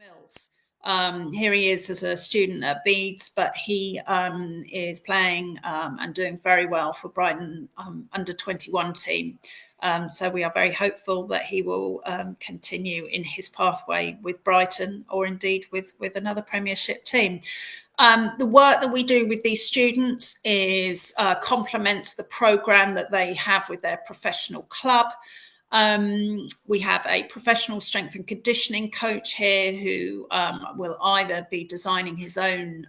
Mills. Here he is as a student at Bede, but he is playing and doing very well for Brighton under 21 team. So we are very hopeful that he will continue in his pathway with Brighton or indeed with another Premiership team. The work that we do with these students is complements the programme that they have with their professional club. We have a professional strength and conditioning coach here who will either be designing his own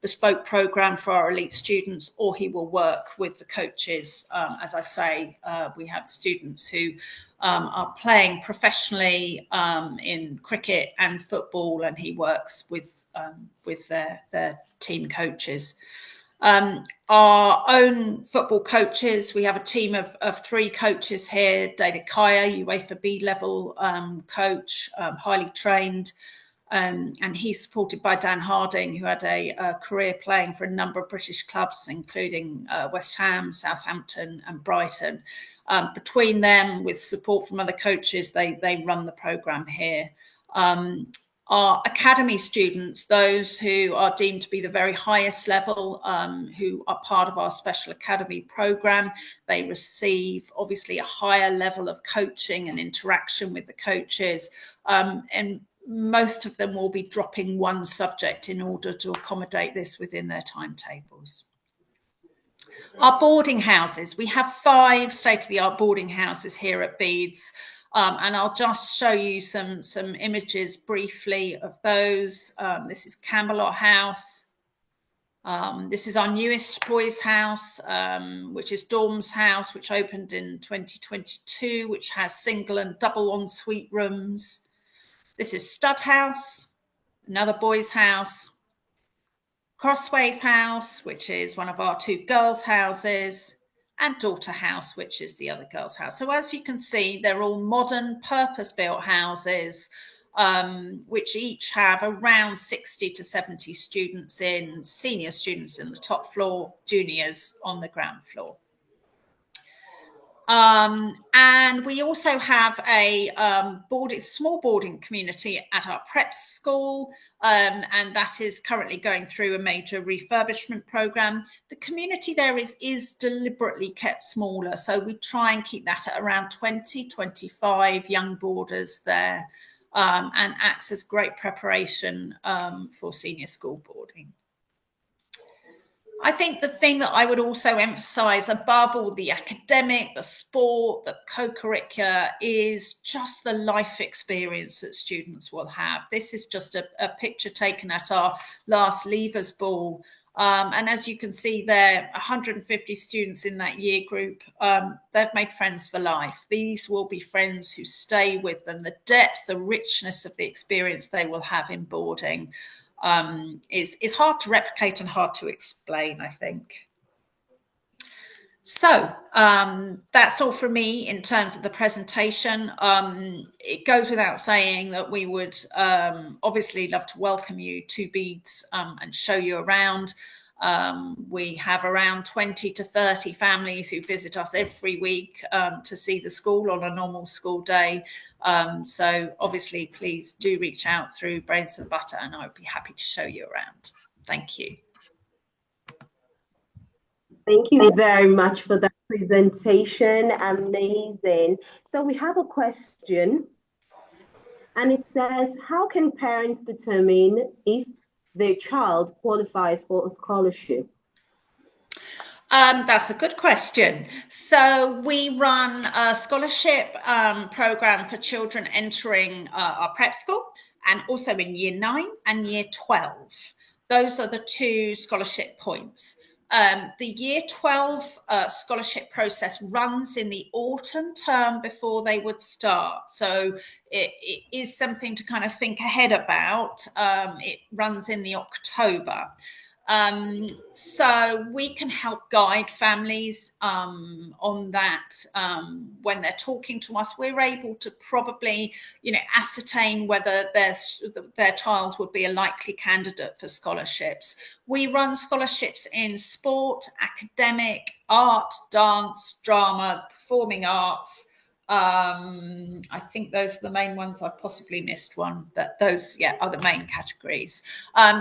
bespoke program for our elite students, or he will work with the coaches. As I say, we have students who are playing professionally in cricket and football, and he works with their team coaches. Our own football coaches, we have a team of 3 coaches here. David Kaya, UEFA B level coach, highly trained, and he's supported by Dan Harding, who had a career playing for a number of British clubs, including West Ham, Southampton and Brighton. Between them, with support from other coaches, they run the programme here. Our academy students, those who are deemed to be the very highest level, who are part of our special academy programme, they receive obviously a higher level of coaching and interaction with the coaches, and most of them will be dropping one subject in order to accommodate this within their timetables. Our boarding houses, we have 5 state-of-the-art boarding houses here at Bede's. And I'll just show you some images briefly of those. This is Camelot House. This is our newest boys' house, which is Dorms House, which opened in 2022, which has single and double ensuite rooms. This is Stud House, another boys' house. Crossways House, which is one of our 2 girls' houses, and Daughter House, which is the other girls' house. So as you can see, they're all modern, purpose-built houses, which each have around 60 to 70 students in, senior students in the top floor, juniors on the ground floor. And we also have a small boarding community at our prep school, and that is currently going through a major refurbishment program. The community there is deliberately kept smaller, so we try and keep that at around 20-25 young boarders there, and acts as great preparation for senior school boarding. I think the thing that I would also emphasise above all the academic, the sport, the co-curricular is just the life experience that students will have. This is just a picture taken at our last Leavers Ball. And as you can see there, 150 students in that year group, they've made friends for life. These will be friends who stay with them. The depth, the richness of the experience they will have in boarding is hard to replicate and hard to explain, I think. So that's all from me in terms of the presentation. It goes without saying that we would obviously love to welcome you to Bede's and show you around. We have around 20 to 30 families who visit us every week to see the school on a normal school day. So obviously, please do reach out through Brains and Butter, and I would be happy to show you around. Thank you. Thank you very much for that presentation. Amazing. So we have a question, and it says, how can parents determine if their child qualifies for a scholarship? That's a good question. So we run a scholarship program for children entering our prep school, and also in year 9 and year 12. Those are the 2 scholarship points. The year 12 scholarship process runs in the autumn term before they would start. So it is something to kind of think ahead about. It runs in the October. So we can help guide families on that when they're talking to us. We're able to probably, ascertain whether their child would be a likely candidate for scholarships. We run scholarships in sport, academic, art, dance, drama, performing arts, I think those are the main ones. I've possibly missed one, but those, yeah, are the main categories.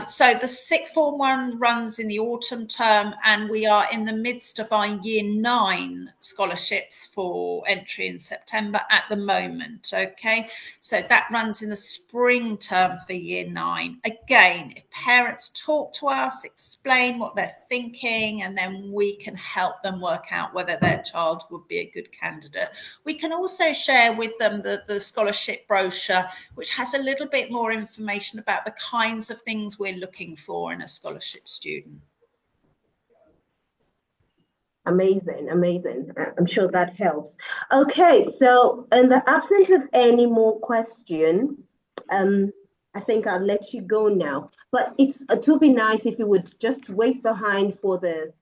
So the sixth form one runs in the autumn term, and we are in the midst of our year 9 scholarships for entry in September at the moment. Okay, so that runs in the spring term for year 9. Again, if parents talk to us, explain what they're thinking, and then we can help them work out whether their child would be a good candidate. We can also share with them the scholarship brochure, which has a little bit more information about the kinds of things we're looking for in a scholarship student. Amazing, amazing. I'm sure that helps. Okay, so in the absence of any more question, I think I'll let you go now. But it would be nice if you would just wait behind for the